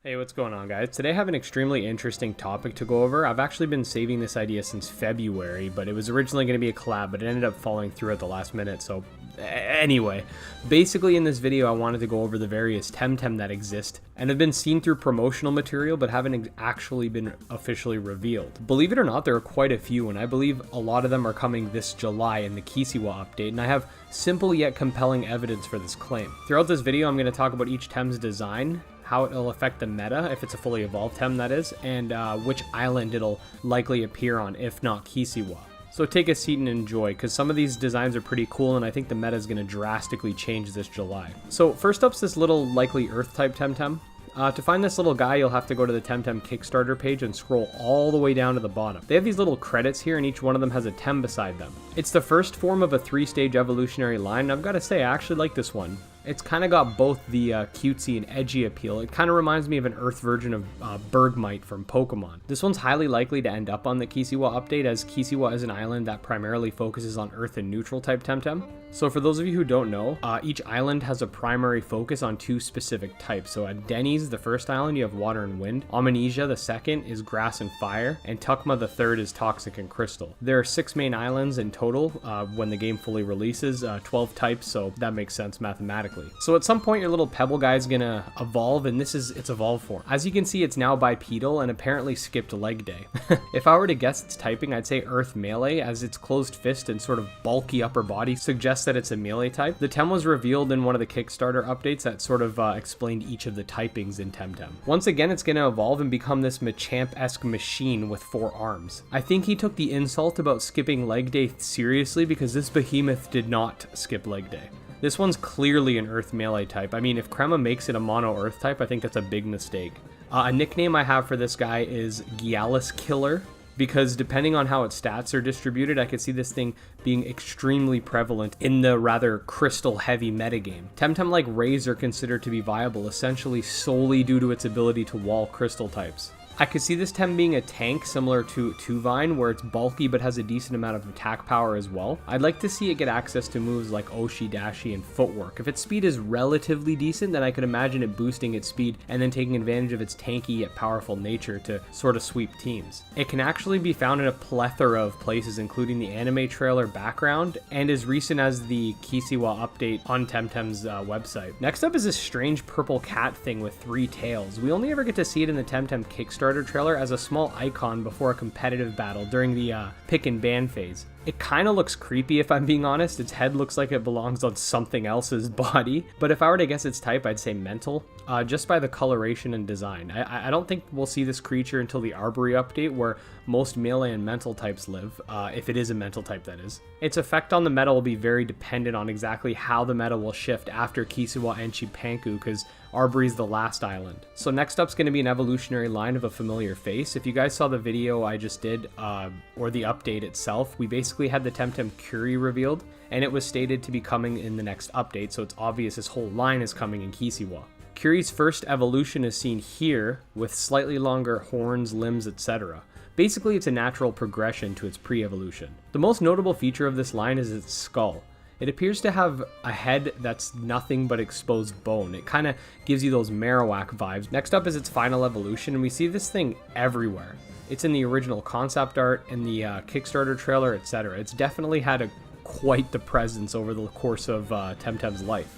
Hey, what's going on, guys? Today I have an extremely interesting topic to go over. I've actually been saving this idea since February, but it was originally going to be a collab, but it ended up falling through at the last minute. So anyway, basically in this video I wanted to go over the various Temtem that exist and have been seen through promotional material but haven't actually been officially revealed. Believe it or not, there are quite a few, and I believe a lot of them are coming this July in the Kissiwa update, and I have simple yet compelling evidence for this claim. Throughout this video I'm going to talk about each Tem's design, how it'll affect the meta, if it's a fully evolved Tem that is, and which island it'll likely appear on, if not Kissiwa. So take a seat and enjoy, because some of these designs are pretty cool, and I think the meta is going to drastically change this July. So first up's this little likely Earth-type Temtem. To find this little guy, you'll have to go to the Temtem Kickstarter page and scroll all the way down to the bottom. They have these little credits here, and each one of them has a Tem beside them. It's the first form of a 3-stage evolutionary line, and I've got to say, I actually like this one. It's kind of got both the cutesy and edgy appeal. It kind of reminds me of an Earth version of Bergmite from Pokemon. This one's highly likely to end up on the Kissiwa update, as Kissiwa is an island that primarily focuses on Earth and neutral type Temtem. So for those of you who don't know, each island has a primary focus on 2 specific types. So at Denny's, the first island, you have water and wind. Amnesia, the second, is grass and fire. And Tukma, the third, is toxic and crystal. There are 6 main islands in total when the game fully releases, 12 types, so that makes sense mathematically. So at some point your little pebble guy is gonna evolve, and this is its evolved form. As you can see, it's now bipedal and apparently skipped leg day. If I were to guess its typing, I'd say Earth melee, as its closed fist and sort of bulky upper body suggests that it's a melee type. The Tem was revealed in one of the Kickstarter updates that sort of explained each of the typings in Temtem. Once again, it's gonna evolve and become this Machamp-esque machine with 4 arms. I think he took the insult about skipping leg day seriously, because this behemoth did not skip leg day. This one's clearly an Earth melee type. I mean, if Crema makes it a mono Earth type, I think that's a big mistake. A nickname I have for this guy is Gialis Killer, because depending on how its stats are distributed, I could see this thing being extremely prevalent in the rather crystal heavy metagame. Temtem like Rays are considered to be viable essentially solely due to its ability to wall crystal types. I could see this Tem being a tank similar to Tuvine, where it's bulky but has a decent amount of attack power as well. I'd like to see it get access to moves like Oshi, Dashi, and Footwork. If its speed is relatively decent, then I could imagine it boosting its speed and then taking advantage of its tanky yet powerful nature to sort of sweep teams. It can actually be found in a plethora of places, including the anime trailer background and as recent as the Kissiwa update on Temtem's website. Next up is this strange purple cat thing with 3 tails. We only ever get to see it in the Temtem Kickstarter trailer as a small icon before a competitive battle during the pick and ban phase. It kind of looks creepy, if I'm being honest. Its head looks like it belongs on something else's body, but if I were to guess its type, I'd say mental, just by the coloration and design. I don't think we'll see this creature until the Arbory update, where most melee and mental types live, if it is a mental type, that is. Its effect on the meta will be very dependent on exactly how the meta will shift after Kissiwa and Chipanku, because Arbory's the last island. So next up's going to be an evolutionary line of a familiar face. If you guys saw the video I just did, or the update itself, we basically had the Temtem Curie revealed, and it was stated to be coming in the next update, so it's obvious this whole line is coming in Kissiwa. Curie's first evolution is seen here, with slightly longer horns, limbs, etc. Basically, it's a natural progression to its pre-evolution. The most notable feature of this line is its skull. It appears to have a head that's nothing but exposed bone. It kind of gives you those Marowak vibes. Next up is its final evolution, and we see this thing everywhere. It's in the original concept art, in the Kickstarter trailer, etc. It's definitely had quite the presence over the course of Temtem's life.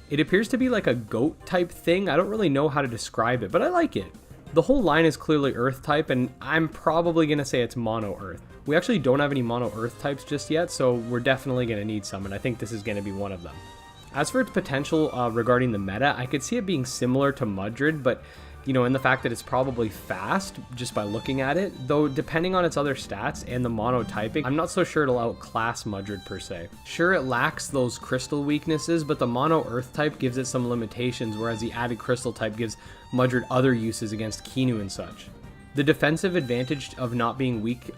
It appears to be like a goat type thing. I don't really know how to describe it, but I like it. The whole line is clearly Earth type, and I'm probably going to say it's mono Earth. We actually don't have any mono Earth types just yet, so we're definitely going to need some, and I think this is going to be one of them. As for its potential regarding the meta, I could see it being similar to Mudred, but you know, in the fact that it's probably fast just by looking at it, though depending on its other stats and the mono typing, I'm not so sure it'll outclass Mudred per se. Sure, it lacks those crystal weaknesses, but the mono earth type gives it some limitations, whereas the added crystal type gives Mudred other uses against Kinu and such. The defensive advantage of not being weak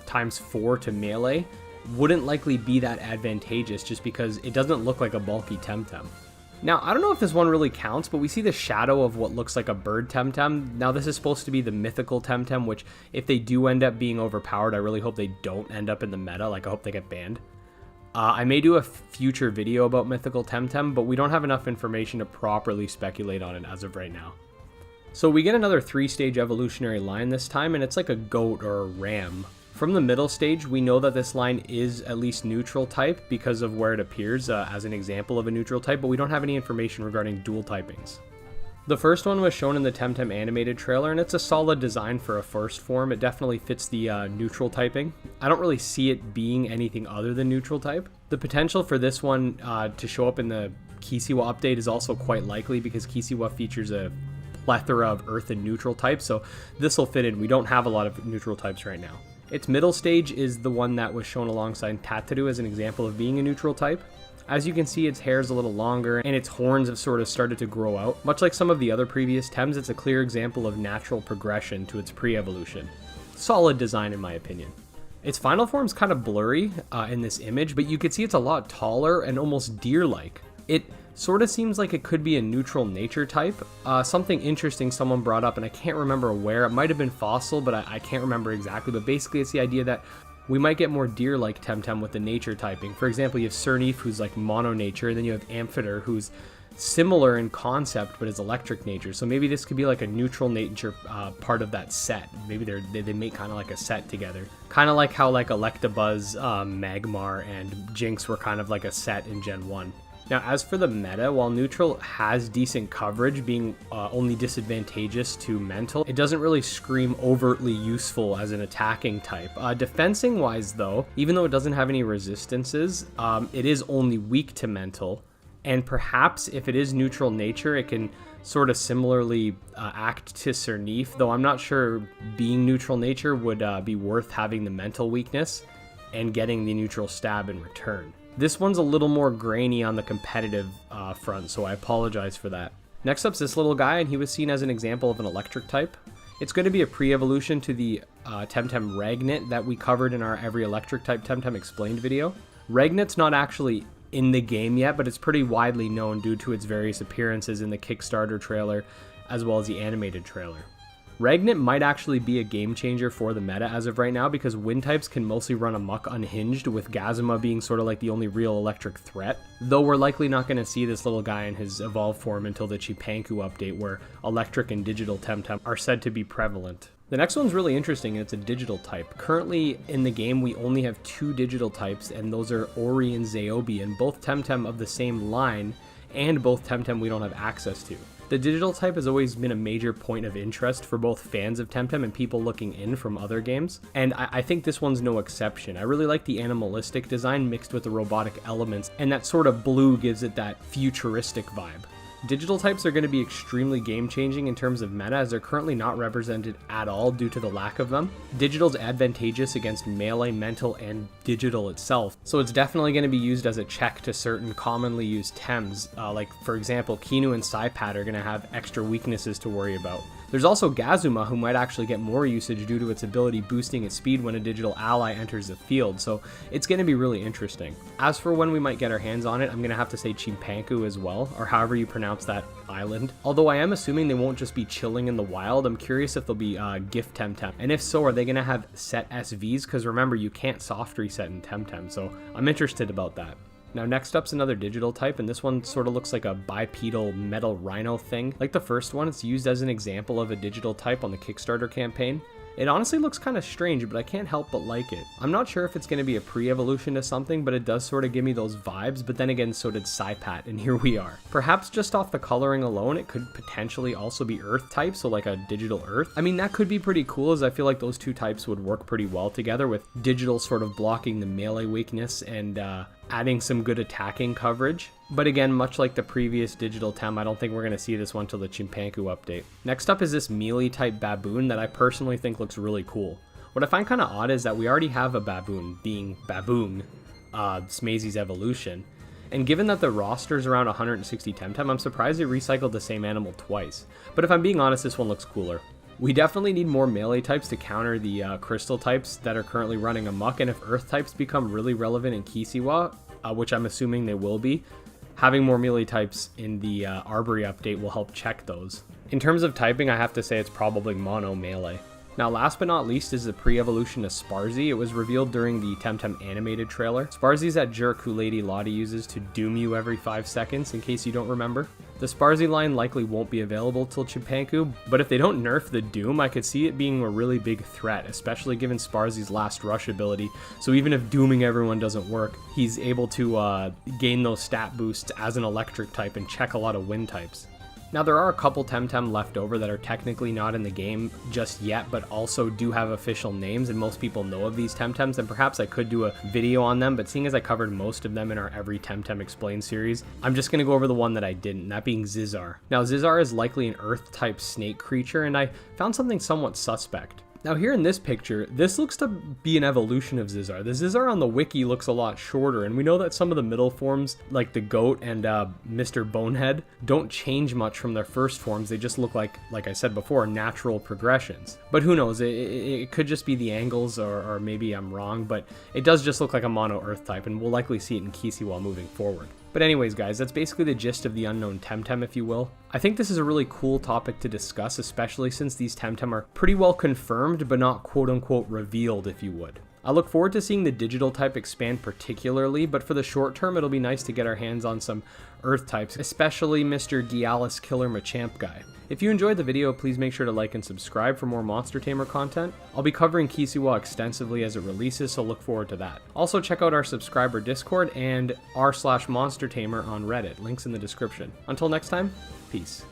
times 4 to melee wouldn't likely be that advantageous, just because it doesn't look like a bulky Temtem. Now, I don't know if this one really counts, but we see the shadow of what looks like a bird Temtem. Now, this is supposed to be the mythical Temtem, which if they do end up being overpowered, I really hope they don't end up in the meta. Like, I hope they get banned. I may do a future video about mythical Temtem, but we don't have enough information to properly speculate on it as of right now. So we get another 3-stage evolutionary line this time, and it's like a goat or a ram. From the middle stage, we know that this line is at least neutral type because of where it appears as an example of a neutral type, but we don't have any information regarding dual typings. The first one was shown in the Temtem animated trailer, and it's a solid design for a first form. It definitely fits the neutral typing. I don't really see it being anything other than neutral type. The potential for this one to show up in the Kisiwa update is also quite likely because Kisiwa features a plethora of earth and neutral types, so this will fit in. We don't have a lot of neutral types right now. Its middle stage is the one that was shown alongside Tataru as an example of being a neutral type. As you can see, its hair is a little longer and its horns have sort of started to grow out. Much like some of the other previous Tems, it's a clear example of natural progression to its pre-evolution. Solid design in my opinion. Its final form's kind of blurry in this image, but you can see it's a lot taller and almost deer-like. It sort of seems like it could be a neutral nature type. Something interesting someone brought up, and I can't remember where. It might have been fossil, but I can't remember exactly. But basically it's the idea that we might get more deer-like Temtem with the nature typing. For example, you have Cernif, who's like mono nature, and then you have Amphitter, who's similar in concept but is electric nature. So maybe this could be like a neutral nature part of that set. Maybe they make kind of like a set together, kind of like how like Electabuzz, Magmar, and Jinx were kind of like a set in Gen 1. Now, as for the meta, while neutral has decent coverage, being only disadvantageous to mental, it doesn't really scream overtly useful as an attacking type. Defensing wise though, even though it doesn't have any resistances, it is only weak to mental. And perhaps if it is neutral nature, it can sort of similarly act to Cernif, though I'm not sure being neutral nature would be worth having the mental weakness and getting the neutral stab in return. This one's a little more grainy on the competitive front, so I apologize for that. Next up's this little guy, and he was seen as an example of an electric type. It's going to be a pre-evolution to the Temtem Regnit that we covered in our Every Electric Type Temtem Explained video. Regnit's not actually in the game yet, but it's pretty widely known due to its various appearances in the Kickstarter trailer as well as the animated trailer. Regnit might actually be a game changer for the meta as of right now because wind types can mostly run amok unhinged, with Gazuma being sort of like the only real electric threat. Though we're likely not going to see this little guy in his evolved form until the Chipanku update, where electric and digital Temtem are said to be prevalent. The next one's really interesting, and it's a digital type. Currently in the game we only have 2 digital types, and those are Ori and Zaobi, and both Temtem of the same line, and both Temtem we don't have access to. The digital type has always been a major point of interest for both fans of Temtem and people looking in from other games, and I think this one's no exception. I really like the animalistic design mixed with the robotic elements, and that sort of blue gives it that futuristic vibe. Digital types are going to be extremely game-changing in terms of meta, as they're currently not represented at all due to the lack of them. Digital's advantageous against melee, mental, and digital itself, so it's definitely going to be used as a check to certain commonly used Tems, like for example Kinu and Saipat are going to have extra weaknesses to worry about. There's also Gazuma, who might actually get more usage due to its ability boosting its speed when a digital ally enters the field, so it's going to be really interesting. As for when we might get our hands on it, I'm going to have to say Chipanku as well, or however you pronounce that island. Although I am assuming they won't just be chilling in the wild, I'm curious if they'll be gift Temtem, and if so, are they going to have set SVs, because remember, you can't soft reset in Temtem, so I'm interested about that. Now next up's another digital type, and this one sort of looks like a bipedal metal rhino thing. Like the first one, it's used as an example of a digital type on the Kickstarter campaign. It honestly looks kind of strange, but I can't help but like it. I'm not sure if it's going to be a pre-evolution to something, but it does sort of give me those vibes, but then again, so did Saipat, and here we are. Perhaps just off the coloring alone, it could potentially also be Earth type, so like a digital Earth. I mean, that could be pretty cool, as I feel like those two types would work pretty well together, with digital sort of blocking the melee weakness and adding some good attacking coverage. But again, much like the previous digital Tem, I don't think we're going to see this one till the Chipanku update. Next up is this melee type baboon that I personally think looks really cool. What I find kind of odd is that we already have a baboon, being Baboon, Smazy's evolution. And given that the roster's around 160 Temtem, I'm surprised they recycled the same animal twice. But if I'm being honest, this one looks cooler. We definitely need more melee types to counter the crystal types that are currently running amok, and if earth types become really relevant in Kisiwa, which I'm assuming they will be, having more melee types in the Arbory update will help check those. In terms of typing, I have to say it's probably mono melee. Now last but not least is the pre-evolution of Sparzy. It was revealed during the Temtem animated trailer. Sparzy's that jerk who Lady Lottie uses to doom you every 5 seconds, in case you don't remember. The Sparsi line likely won't be available till Chimpanku, but if they don't nerf the Doom, I could see it being a really big threat, especially given Sparsi's last rush ability. So even if dooming everyone doesn't work, he's able to gain those stat boosts as an electric type and check a lot of wind types. Now there are a couple Temtem left over that are technically not in the game just yet, but also do have official names, and most people know of these Temtems, and perhaps I could do a video on them, but seeing as I covered most of them in our Every Temtem Explained series, I'm just going to go over the one that I didn't, that being Zizar. Now Zizar is likely an Earth-type snake creature, and I found something somewhat suspect. Now here in this picture, this looks to be an evolution of Zizar. The Zizar on the wiki looks a lot shorter, and we know that some of the middle forms, like the Goat and Mr. Bonehead, don't change much from their first forms. They just look like I said before, natural progressions. But who knows, it could just be the angles, or maybe I'm wrong, but it does just look like a mono Earth type, and we'll likely see it in Kisi while moving forward. But anyways guys, that's basically the gist of the unknown Temtem, if you will. I think this is a really cool topic to discuss, especially since these Temtem are pretty well confirmed, but not quote-unquote revealed, if you would. I look forward to seeing the digital type expand particularly, but for the short term, it'll be nice to get our hands on some Earth types, especially Mr. Gialis Killer Machamp guy. If you enjoyed the video, please make sure to like and subscribe for more Monster Tamer content. I'll be covering Kisiwa extensively as it releases, so look forward to that. Also check out our subscriber Discord and r/Monster Tamer on Reddit, links in the description. Until next time, peace.